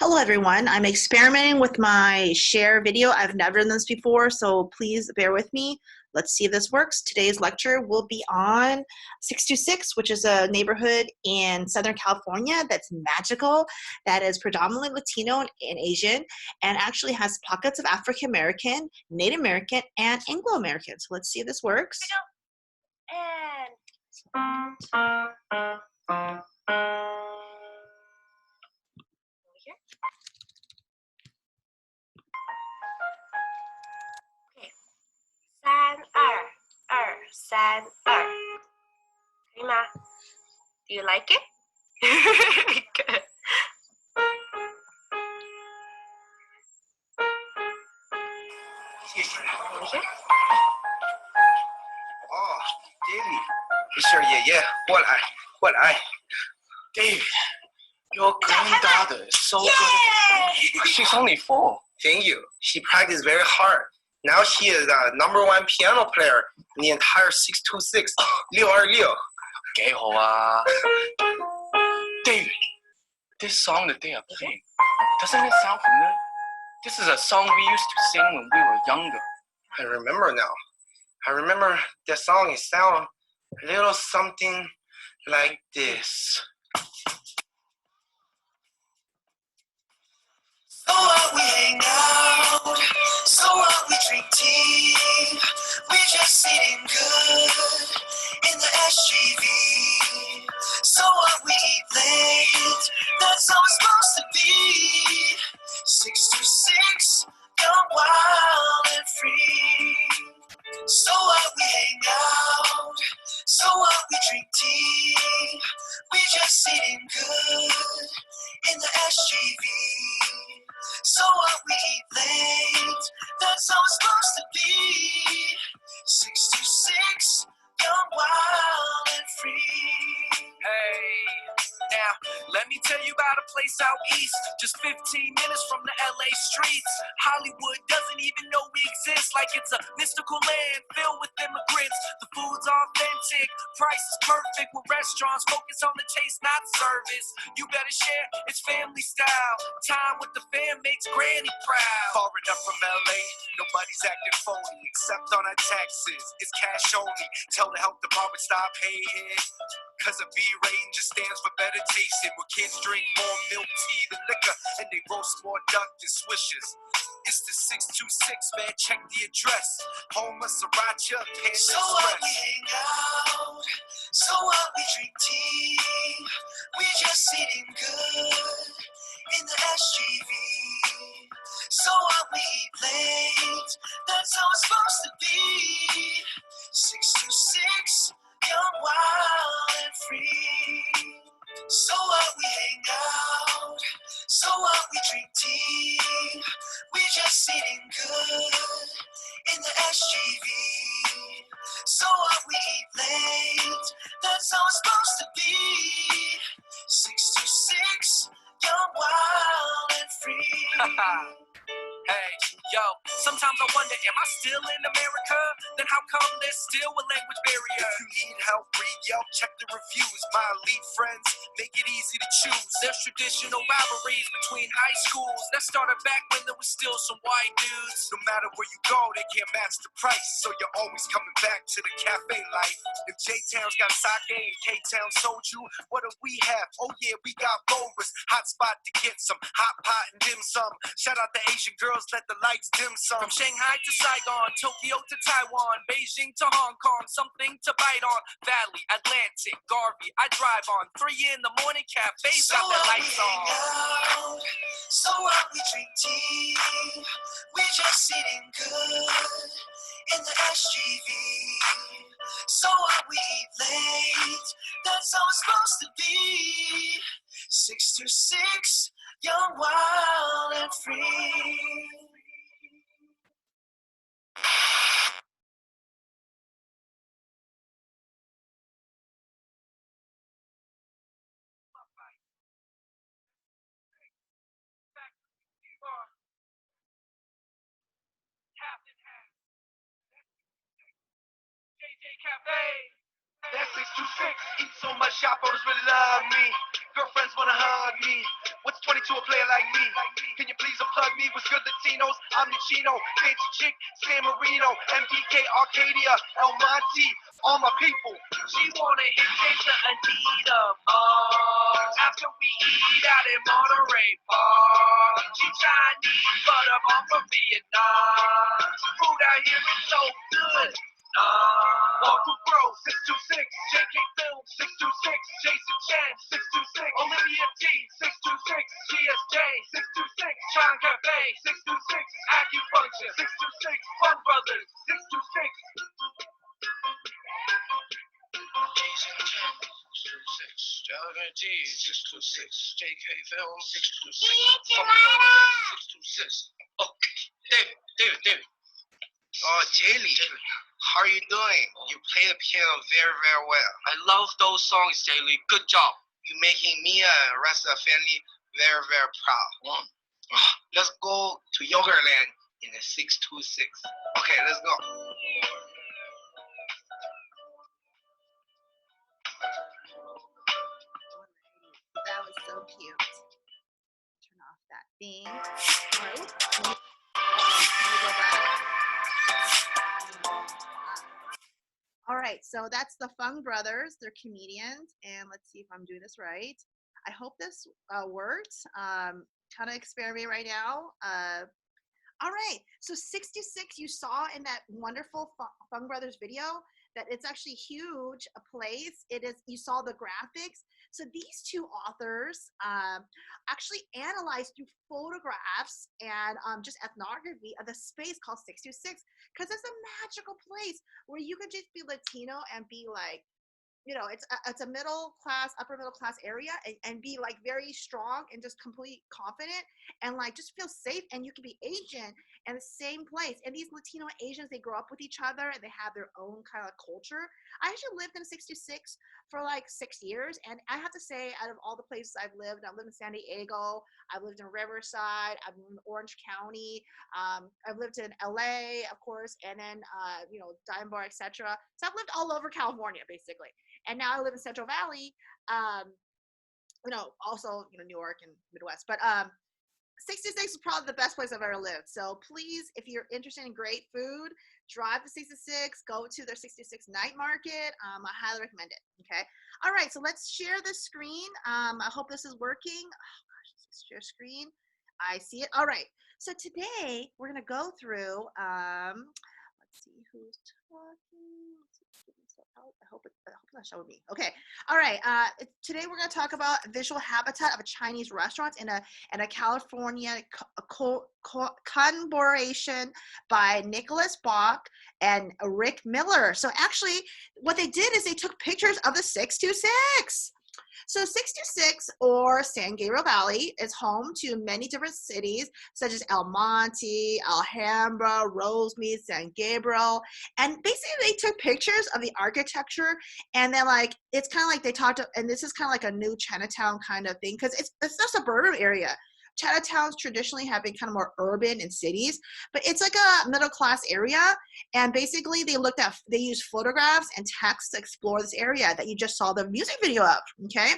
Hello everyone, I'm experimenting with my share video. I've never done this before, so please bear with me. Let's see if this works. Today's lecture will be on 626, which is a neighborhood in Southern California that's magical, that is predominantly Latino and Asian, and actually has pockets of African American, Native American, and Anglo American. So let's see if this works. Do you like it? Good. Oh, David. Sure, yeah. What I? David, your granddaughter is so good. She's only 4. Thank you. She practiced very hard. Now she is the #1 piano player in the entire 626. 626. 幾好啊 David, this song that they are playing, doesn't it sound familiar? This is a song we used to sing when we were younger. I remember now. I remember the song. It sounds a little something like this. So what, we hang out. So what, we drink tea. We just sitting good in the SGV. So what, we eat late. That's how it's supposed to be. 626, young, wild, and free. So what, we hang out. So what, we drink tea. We just sitting good in the SGV. So what, we eat late. That's how it's supposed to be. 626, young, wild, and free. Hey, now let me tell you about a place out east, just 15 minutes from the LA streets. Hollywood doesn't even know we exist, like it's a mystical land filled with immigrants. The food's authentic, price is perfect, with restaurants focus on the taste, not service. You better share, it's family style. Time with the fam makes granny proud. Far enough from LA, nobody's acting phony, except on our taxes. It's cash only. Tell the health department stop hating, cause a B rating just stands for better tasting. Where kids drink more milk tea than liquor, and they roast more duck than swishes. It's the 626, man, check the address. Home of Sriracha, Panda Express. So what, we hang out. So what, we drink tea. We just sitting good in the SGV. So what, we eat late. That's how it's supposed to be. 626, young, wild, and free. So what, we hang out. So what, we drink tea. We just sitting good in the SGV. So what, we eat late. That's how it's supposed to be. 626, young, wild, and free. Hey, yo, sometimes I wonder, am I still in America? Then how come there's still a language barrier? If you need help, read Yelp, check the reviews. My elite friends make it easy to choose. There's traditional rivalries between high schools that started back when there was still some white dudes. No matter where you go, they can't match the price, so you're always coming back to the cafe life. If J-Town's got sake and K-Town soju, what do we have? Oh yeah, we got Bovis. Hot spot to get some hot pot and dim sum. Shout out to Asian girls, let the lights dim some. From Shanghai to Saigon, Tokyo to Taiwan, Beijing to Hong Kong, something to bite on. Valley, Atlantic, Garvey, I drive on. 3 in the morning, cafes got their lights on. Out. So what, we drink tea. We just sitting good in the SGV. So what, we eat late. That's how it's supposed to be. 626, young, wild, and free. Cafe. That 626, eat so much, shop owners really love me. Girlfriends wanna hug me. What's 20 to a player like me. Can you please unplug me? What's good, Latinos? I'm the Chino, Fancy Chick, San Marino, MPK, Arcadia, El Monte, all my people. She wanna hit to Anita after we eat out in Monterey Park. She Chinese, but I'm from Vietnam. Food out here is so good. Walker Bro, 626, JK Film, 626, Jason Chen, 626, Olivia T, 626, GSJ, 626, Sean Cafe, 626, Acupuncture, 626, Fun Brothers, 626. Jason Chen, 626, Jalvin T, 626, JK Film, 626, 626. Oh, David. Oh, Jaylee, how are you doing? You play the piano very, very well. I love those songs, Daily. Good job. You're making me and the rest of the family very, very proud. Let's go to Yogurtland in the 626. Okay, let's go. That was so cute. Turn off that thing. All right. Let me go back. All right, so that's the Fung Brothers. They're comedians, and let's see if I'm doing this right. I hope this works. Kind of experiment right now. All right, so 66 you saw in that wonderful Fung Brothers video that it's actually huge a place. It is. You saw the graphics. So these two authors actually analyzed through photographs and just ethnography of the space called 626, because it's a magical place where you could just be Latino and be like, you know, it's a middle class, upper middle class area, and be like very strong and just completely confident and like just feel safe, and you can be Asian in the same place. And these Latino Asians, they grow up with each other and they have their own kind of culture. I actually lived in 66 for like 6 years, and I have to say, out of all the places I've lived in San Diego, I've lived in Riverside, I've lived in Orange County, I've lived in LA, of course, and then you know, Dime Bar, etc. So I've lived all over California basically. And now I live in Central Valley, you know, also, you know, New York and Midwest. But 66 is probably the best place I've ever lived. So please, if you're interested in great food, drive to 66, go to their 66 night market. I highly recommend it, okay? All right, so let's share the screen. I hope this is working. Oh, gosh, let's share screen. I see it. All right, so today we're going to go through, let's see who's talking. I hope it's not showing me. Okay. All right. Today we're going to talk about visual habitat of a Chinese restaurant in a California collaboration by Nicholas Bauch and Rick Miller. So actually, what they did is they took pictures of the 626. So 626, or San Gabriel Valley, is home to many different cities such as El Monte, Alhambra, Rosemead, San Gabriel, and basically they took pictures of the architecture, and then like it's kind of like they talked, and this is kind of like a new Chinatown kind of thing, because it's a suburban area. Chinatowns traditionally have been kind of more urban in cities, but it's like a middle class area. And basically they used photographs and text to explore this area that you just saw the music video of, okay?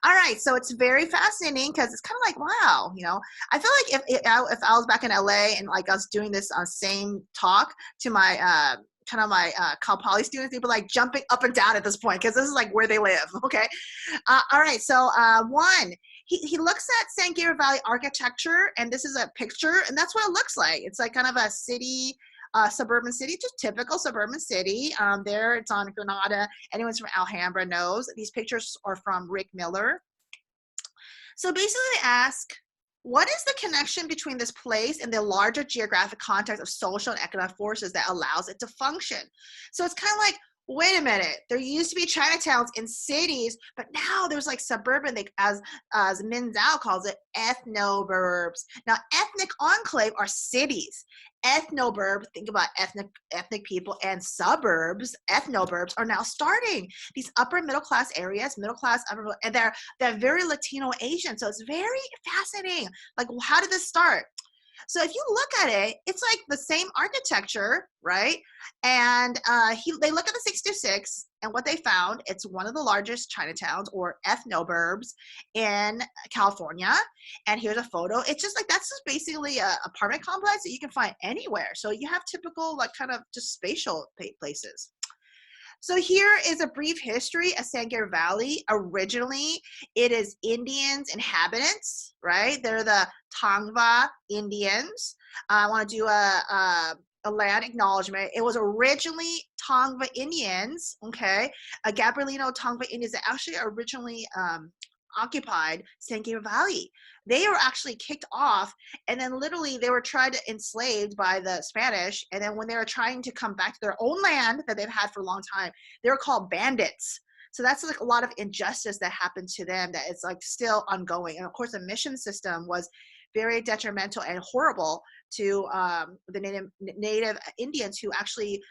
All right, so it's very fascinating because it's kind of like, wow, you know, I feel like if I was back in LA and like I was doing this same talk to my kind of my Cal Poly students, they'd be like jumping up and down at this point because this is like where they live, okay? All right, so one, he looks at San Gabriel Valley architecture, and this is a picture, and that's what it looks like. It's like kind of a city, suburban city, just typical suburban city. There, it's on Granada. Anyone from Alhambra knows. These pictures are from Rick Miller. So basically they ask, what is the connection between this place and the larger geographic context of social and economic forces that allows it to function? So it's kind of like, wait a minute, there used to be Chinatowns in cities, but now there's like suburban, as Min Zhao calls it, ethnoburbs. Now, ethnic enclave are cities. Ethnoburb, think about ethnic people, and suburbs, ethnoburbs, are now starting. These upper middle class areas, and they're very Latino Asian. So it's very fascinating. Like, how did this start? So if you look at it, it's like the same architecture, right? And they look at the 626, and what they found, it's one of the largest Chinatowns or ethnoburbs in California. And here's a photo. It's just like, that's just basically a apartment complex that you can find anywhere. So you have typical like kind of just spatial places. So here is a brief history of Sangir Valley. Originally, it is Indians, inhabitants, right? They're the Tongva Indians. I want to do a land acknowledgement. It was originally Tongva Indians, okay? Gabrielino Tongva Indians that actually originally occupied Sangir Valley. They were actually kicked off, and then literally they were tried to enslaved by the Spanish, and then when they were trying to come back to their own land that they've had for a long time, they were called bandits. So that's like a lot of injustice that happened to them that is like still ongoing. And of course the mission system was very detrimental and horrible to the native Indians who actually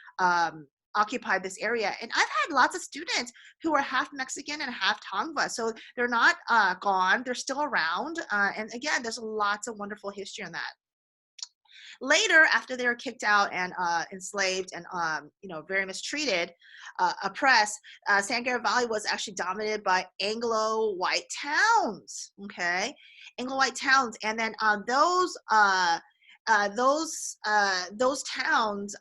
occupied this area. And I've had lots of students who are half Mexican and half Tongva. So they're not gone, they're still around. And again, there's lots of wonderful history on that. Later, after they were kicked out and enslaved and very mistreated, oppressed, Sangir Valley was actually dominated by Anglo-white towns. Okay, Anglo-white towns, and then those towns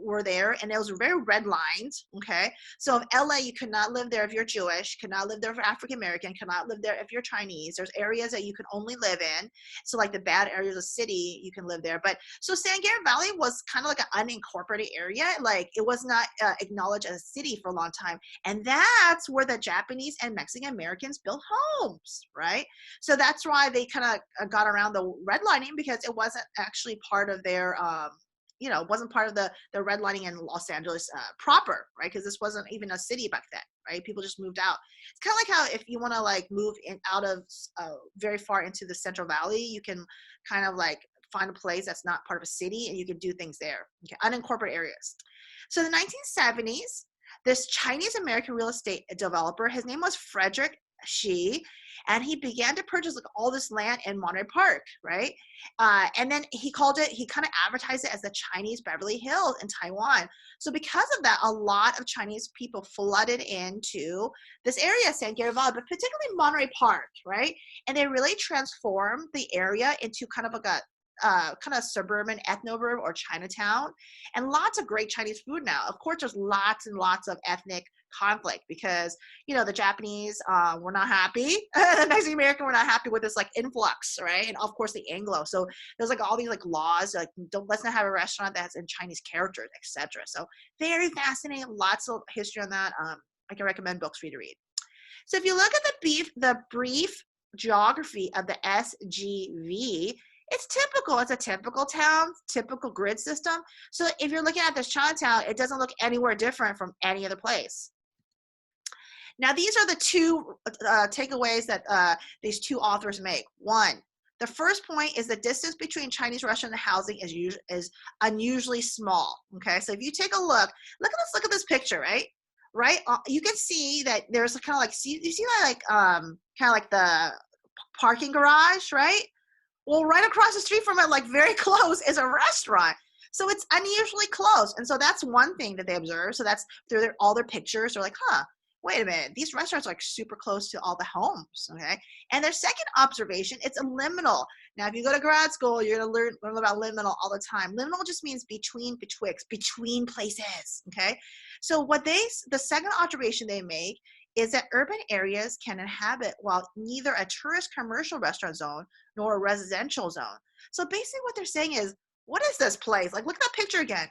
were there, and it was very redlined. Okay, so in LA, you could not live there if you're Jewish, could not live there if you're African American, could not live there if you're Chinese. There's areas that you can only live in. So like the bad areas of the city, you can live there. But so Sangir Valley was kind of like an unincorporated area. Like it was not acknowledged as a city for a long time, and that's where the Japanese and Mexican Americans built homes, right? So that's why they kind of got around the redlining, because it wasn't actually part of their wasn't part of the redlining in Los Angeles proper, right? Because this wasn't even a city back then, right? People just moved out. It's kind of like how if you want to like move in out of very far into the Central Valley, you can kind of like find a place that's not part of a city and you can do things there. Okay, unincorporated areas. So in the 1970s, this Chinese American real estate developer, his name was Frederick Shi, and he began to purchase like all this land in Monterey Park, right? And then he kind of advertised it as the Chinese Beverly Hills in Taiwan. So because of that, a lot of Chinese people flooded into this area, Sangir Valley, but particularly Monterey Park, right? And they really transformed the area into kind of like a kind of suburban ethnoburb or Chinatown, and lots of great Chinese food now. Of course, there's lots and lots of ethnic conflict because the Japanese were not happy, the Mexican American were not happy with this like influx, right? And of course the Anglo. So there's like all these like laws like let's not have a restaurant that's in Chinese characters, etc. So very fascinating, lots of history on that. I can recommend books for you to read. So if you look at the brief geography of the SGV, it's typical. It's a typical town, typical grid system. So if you're looking at this Chinatown, it doesn't look anywhere different from any other place. Now, these are the two takeaways that these two authors make. One, the first point is the distance between Chinese restaurant and housing is unusually small. Okay, so if you take a look at this picture, right? Right, you can see that there's kind of like you see that like kind of like the parking garage, right? Well, right across the street from it, like very close, is a restaurant. So it's unusually close. And so that's one thing that they observe. So that's all their pictures. They're like, wait a minute, these restaurants are like super close to all the homes, okay? And their second observation, it's a liminal. Now, if you go to grad school, you're gonna learn about liminal all the time. Liminal just means between, betwixt, between places, okay? So the second observation they make is that urban areas can inhabit while neither a tourist commercial restaurant zone nor a residential zone. So basically what they're saying is, what is this place? Like, look at that picture again.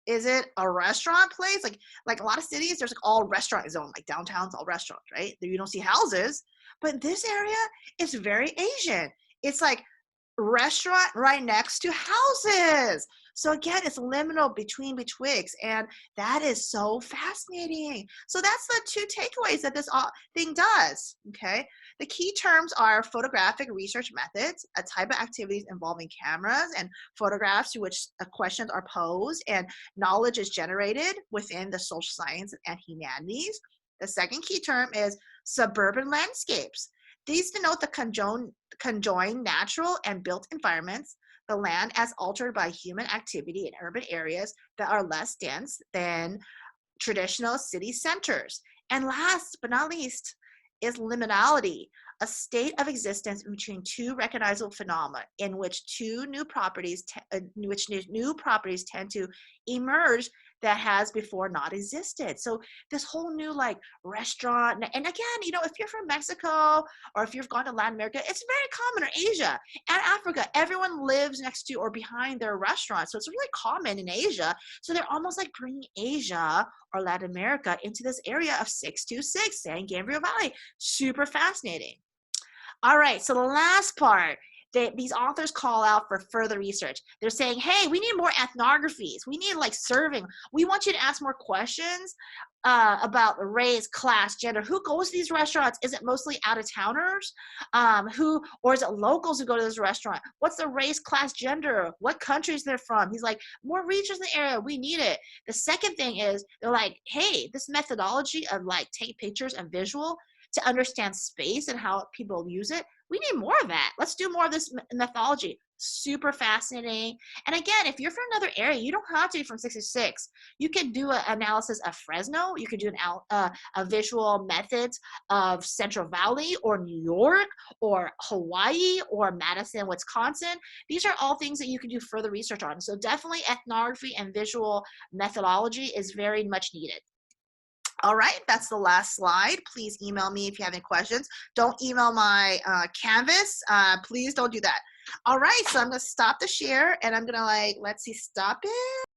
Is it a restaurant place? Like a lot of cities, there's like all restaurant zone, like downtown's all restaurants, right? You don't see houses, but this area is very Asian. It's like restaurant right next to houses. So again, it's liminal, between, betwixt, and that is so fascinating. So that's the two takeaways that this thing does, okay? The key terms are photographic research methods, a type of activities involving cameras and photographs to which questions are posed and knowledge is generated within the social sciences and humanities. The second key term is suburban landscapes. These denote the conjoined natural and built environments, the land as altered by human activity in urban areas that are less dense than traditional city centers. And last but not least is liminality, a state of existence between two recognizable phenomena in which new properties tend to emerge that has before not existed. So this whole new like restaurant, and again, you know, if you're from Mexico or if you've gone to Latin America, it's very common, or Asia and Africa, everyone lives next to or behind their restaurants. So it's really common in Asia. So they're almost like bringing Asia or Latin America into this area of 626, San Gabriel Valley. Super fascinating. All right, so the last part, these authors call out for further research. They're saying, hey, we need more ethnographies. We need like serving. We want you to ask more questions about race, class, gender. Who goes to these restaurants? Is it mostly out-of-towners? Or is it locals who go to this restaurant? What's the race, class, gender? What countries they're from? He's like, more regions in the area. We need it. The second thing is they're like, hey, this methodology of like take pictures and visual to understand space and how people use it. We need more of that. Let's do more of this methodology. Super fascinating. And again, if you're from another area, you don't have to be from 66. You can do an analysis of Fresno. You could do a visual methods of Central Valley or New York or Hawaii or Madison, Wisconsin. These are all things that you can do further research on. So definitely ethnography and visual methodology is very much needed. All right, that's the last slide. Please email me if you have any questions. Don't email my Canvas. Please don't do that. All right, so I'm gonna stop the share and I'm gonna let's see, stop it.